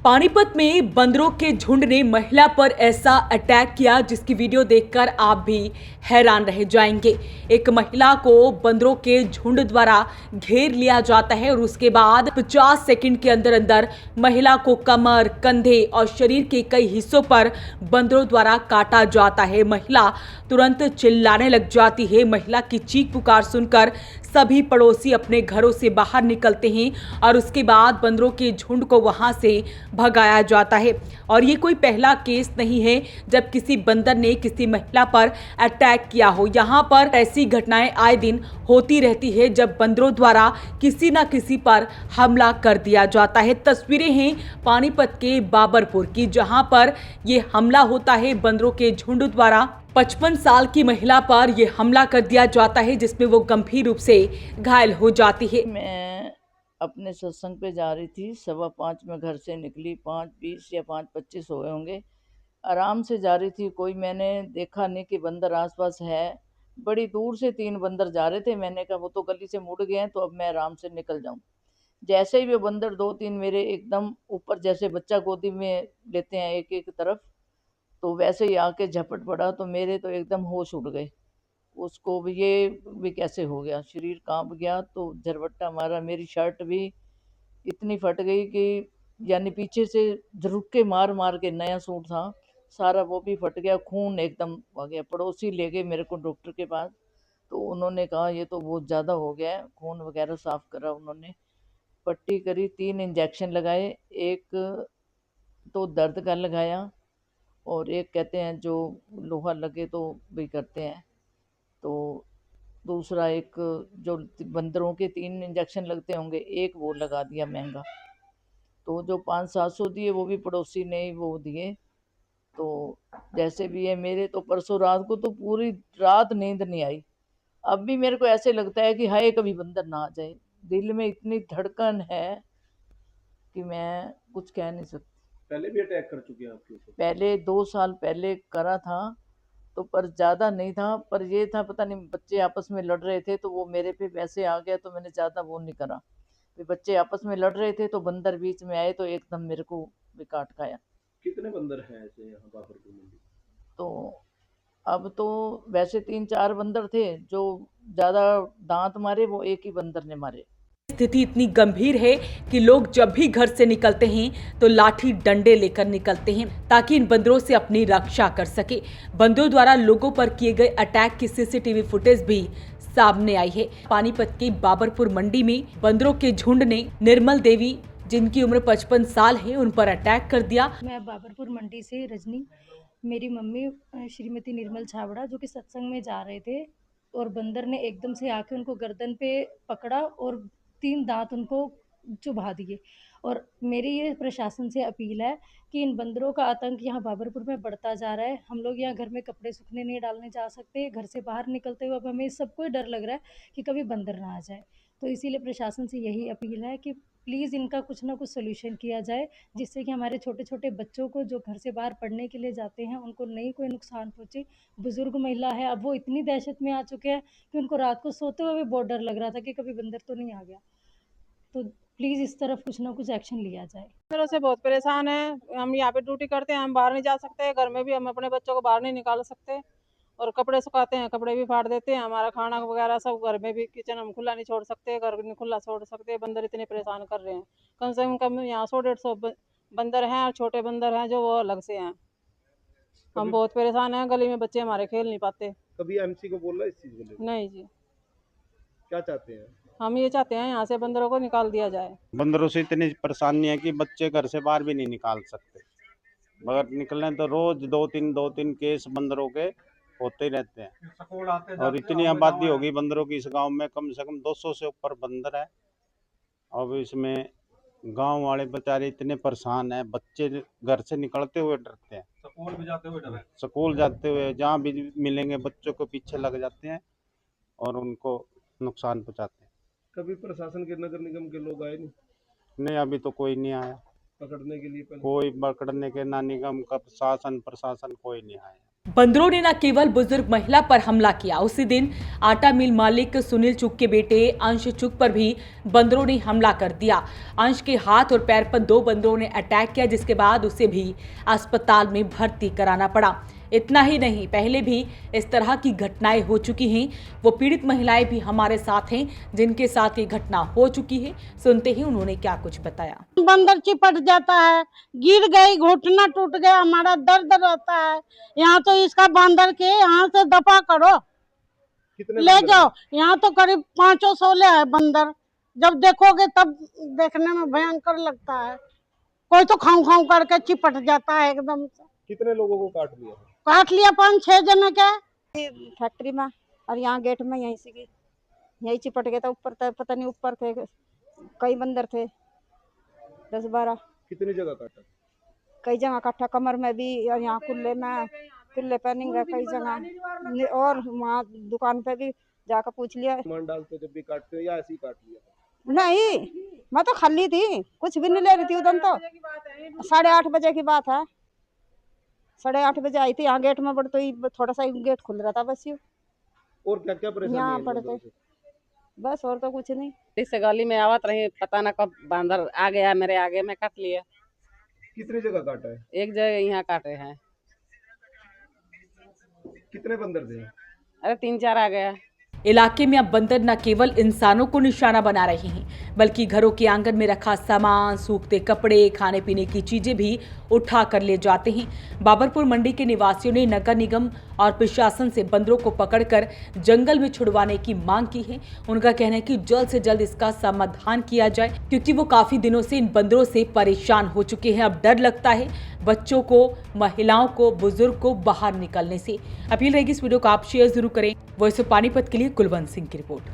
पानीपत में बंदरों के झुंड ने महिला पर ऐसा अटैक किया जिसकी वीडियो देखकर आप भी हैरान रह जाएंगे। एक महिला को बंदरों के झुंड द्वारा घेर लिया जाता है और उसके बाद 50 सेकंड के अंदर अंदर महिला को कमर, कंधे और शरीर के कई हिस्सों पर बंदरों द्वारा काटा जाता है। महिला तुरंत चिल्लाने लग जाती है। महिला की चीख पुकार सुनकर सभी पड़ोसी अपने घरों से बाहर निकलते हैं और उसके बाद बंदरों के झुंड को वहां से भगाया जाता है। और ये कोई पहला केस नहीं है जब किसी बंदर ने किसी महिला पर अटैक किया हो। यहाँ पर ऐसी घटनाएं आए दिन होती रहती है जब बंदरों द्वारा किसी न किसी पर हमला कर दिया जाता है। तस्वीरें हैं पानीपत के बाबरपुर की, जहां पर ये हमला होता है बंदरों के झुंड द्वारा। 55 साल की महिला पर यह हमला कर दिया जाता है जिसमें वो गंभीर रूप से घायल हो जाती है। मैं अपने सत्संग पे जा रही थी, 5:15 में घर से निकली। 5:20 या 5:25 हो गए होंगे। आराम से जा रही थी, कोई मैंने देखा नहीं कि बंदर आसपास है। बड़ी दूर से 3 बंदर जा रहे थे। मैंने कहा वो तो गली से मुड़ गए हैं, तो अब मैं आराम से निकल जाऊं। जैसे ही वे बंदर 2-3 मेरे एकदम ऊपर, जैसे बच्चा गोदी में लेते हैं एक एक तरफ, तो वैसे ही आके झपट पड़ा, तो मेरे तो एकदम होश उड़ गए। उसको भी ये भी कैसे हो गया, शरीर कांप गया। तो झरवट्टा मारा, मेरी शर्ट भी इतनी फट गई कि यानी पीछे से झरुक्के मार मार के, नया सूट था सारा, वो भी फट गया। खून एकदम आ गया। पड़ोसी ले गए मेरे को डॉक्टर के पास, तो उन्होंने कहा ये तो बहुत ज़्यादा हो गया है। खून वगैरह साफ करा उन्होंने, पट्टी करी, 3 इंजेक्शन लगाए। एक तो दर्द का लगाया और एक कहते हैं जो लोहा लगे तो भी करते हैं, तो दूसरा एक जो बंदरों के 3 इंजेक्शन लगते होंगे, एक वो लगा दिया महंगा। तो जो 500-700 दिए वो भी पड़ोसी ने ही वो दिए। तो जैसे भी है, मेरे तो परसों रात को तो पूरी रात नींद नहीं आई। अब भी मेरे को ऐसे लगता है कि हाय कभी बंदर ना आ जाए। दिल में इतनी धड़कन है कि मैं कुछ कह नहीं सकती। पहले भी अटैक कर चुके हैं आपके ऊपर? पहले 2 साल पहले करा था, तो पर ज़्यादा नहीं था। पर ये था, पता नहीं बच्चे आपस में लड़ रहे थे तो वो मेरे पे वैसे आ गया, तो मैंने ज़्यादा वो नहीं करा। फिर बच्चे आपस में लड़ रहे थे तो बंदर बीच में आए, तो एकदम मेरे को भी काट खाया। कितने बंदर हैं ऐसे यहाँ बाबरपुर मंडी? तो अब तो वैसे 3-4 बंदर थे, जो ज़्यादा दांत मारे वो एक ही बंदर ने मारे। स्थिति इतनी गंभीर है कि लोग जब भी घर से निकलते हैं तो लाठी डंडे लेकर निकलते हैं ताकि इन बंदरों से अपनी रक्षा कर सके। बंदरों द्वारा लोगों पर किए गए अटैक की सीसीटीवी फुटेज भी सामने आई है। पानीपत के बाबरपुर मंडी में बंदरों के झुंड ने निर्मल देवी, जिनकी उम्र 55 साल है, उन पर अटैक कर दिया। मैं बाबरपुर मंडी से रजनी, मेरी मम्मी श्रीमती निर्मल छावड़ा, जो कि सत्संग में जा रहे थे, और बंदर ने एकदम से आके उनको गर्दन पे पकड़ा और 3 दांत उनको चुभा दिए। और मेरी ये प्रशासन से अपील है कि इन बंदरों का आतंक यहाँ बाबरपुर में बढ़ता जा रहा है। हम लोग यहाँ घर में कपड़े सूखने नहीं डालने जा सकते। घर से बाहर निकलते हुए अब हमें सबको डर लग रहा है कि कभी बंदर ना आ जाए। तो इसीलिए प्रशासन से यही अपील है कि प्लीज़ इनका कुछ ना कुछ सोल्यूशन किया जाए, जिससे कि हमारे छोटे छोटे बच्चों को जो घर से बाहर पढ़ने के लिए जाते हैं उनको नहीं कोई नुकसान पहुँचे। बुजुर्ग महिला है, अब वो इतनी दहशत में आ चुके हैं कि उनको रात को सोते हुए भी बहुत डर लग रहा था कि कभी बंदर तो नहीं आ गया। तो प्लीज़ इस तरफ कुछ ना कुछ एक्शन लिया जाए। तरह से बहुत परेशान है। हम यहाँ पे ड्यूटी करते हैं, हम बाहर नहीं जा सकते। घर में भी हम अपने बच्चों को बाहर नहीं निकाल सकते, और कपड़े सुखाते हैं, कपड़े भी फाड़ देते हैं। हमारा खाना वगैरह सब घर में भी, किचन हम खुला नहीं छोड़ सकते, घर नहीं खुला छोड़ सकते। बंदर इतने परेशान कर रहे हैं। कम से कम यहाँ 100-150 बंदर हैं, और छोटे बंदर हैं जो वो अलग से हैं। हम बहुत परेशान हैं। गली में बच्चे हमारे खेल नहीं पाते। कभी एमसी को बोला इस चीज को लेकर? नहीं जी। क्या चाहते हैं? हम ये चाहते हैं यहाँ से बंदरों को निकाल दिया जाए। बंदरों से इतनी परेशानी है कि बच्चे घर से बाहर भी नहीं निकाल सकते। मगर निकलने तो रोज 2-3 केस बंदरों के होते ही रहते हैं। और इतनी आबादी होगी बंदरों की इस गांव में, कम से कम 200 से ऊपर बंदर है। अब इसमें गांव वाले बेचारे इतने परेशान हैं, बच्चे घर से निकलते हुए डरते हैं, स्कूल भी जाते हुए डरते हैं। स्कूल जाते हुए जहाँ भी मिलेंगे बच्चों को पीछे लग जाते हैं और उनको नुकसान पहुँचाते हैं। कभी प्रशासन के, नगर निगम के लोग आए नहीं? नहीं, अभी तो कोई नहीं आया पकड़ने के लिए? कोई पकड़ने के, ना निगम का प्रशासन कोई नहीं आया। बंदरों ने न केवल बुजुर्ग महिला पर हमला किया, उसी दिन आटा मिल मालिक सुनील चुग के बेटे अंश चुग पर भी बंदरों ने हमला कर दिया। अंश के हाथ और पैर पर 2 बंदरों ने अटैक किया, जिसके बाद उसे भी अस्पताल में भर्ती कराना पड़ा। इतना ही नहीं, पहले भी इस तरह की घटनाएं हो चुकी हैं। वो पीड़ित महिलाएं भी हमारे साथ हैं जिनके साथ ये घटना हो चुकी है। सुनते ही उन्होंने क्या कुछ बताया। बंदर चिपट जाता है, गिर गई, घुटना टूट गया, हमारा दर्द रहता है। यहाँ तो इसका बंदर के यहाँ से दफा करो, कितने ले बंदर जाओ। यहाँ तो करीब 500-16 है बंदर। जब देखोगे तब देखने में भयंकर लगता है। कोई तो खाऊ खाऊ करके चिपट जाता है एकदम से। हैं? कितने लोगों को काट लिया? काट लिया 5-6 जने के। फैक्ट्री में और यहाँ गेट में यहीं से यही चिपट गया था। ऊपर पता नहीं, ऊपर थे कई बंदर थे, 10-12। कितनी जगह काटा? कई जगह काटा, कमर में भी और यहाँ कुल्ले पैनिंग है कई जगह, और वहाँ दुकान पे भी जाकर पूछ लिया। सामान डालते जब भी काटते हो या ऐसे ही काट लिया? नहीं, मैं तो खाली थी, कुछ भी नहीं ले रही थी उधर। तो 8:30 बजे की बात है, 8:30 बजे आई थी यहाँ गेट में। बड़ तो ही थोड़ा सा गेट खुल रहा था बस। यूँ और क्या क्या परेशानी यहाँ है पड़ते, बंदरों से? बस और तो कुछ नहीं। से गली में आवत रही, पता ना कब बंदर आ गया मेरे आगे में, काट लिया। कितनी जगह काटा है? एक जगह यहाँ काटे हैं। कितने बंदर थे? अरे 3-4 आ गया। इलाके में अब बंदर न केवल इंसानों को निशाना बना रहे हैं, बल्कि घरों के आंगन में रखा सामान, सूखते कपड़े, खाने पीने की चीजें भी उठा कर ले जाते हैं। बाबरपुर मंडी के निवासियों ने नगर निगम और प्रशासन से बंदरों को पकड़कर जंगल में छुड़वाने की मांग की है। उनका कहना है कि जल्द से जल्द इसका समाधान किया जाए, क्योंकि वो काफी दिनों से इन बंदरों से परेशान हो चुके हैं। अब डर लगता है बच्चों को, महिलाओं को, बुजुर्ग को बाहर निकलने से। अपील रहेगी इस वीडियो को आप शेयर जरूर करें। वॉइस ऑफ पानीपत के लिए कुलवंत सिंह की रिपोर्ट।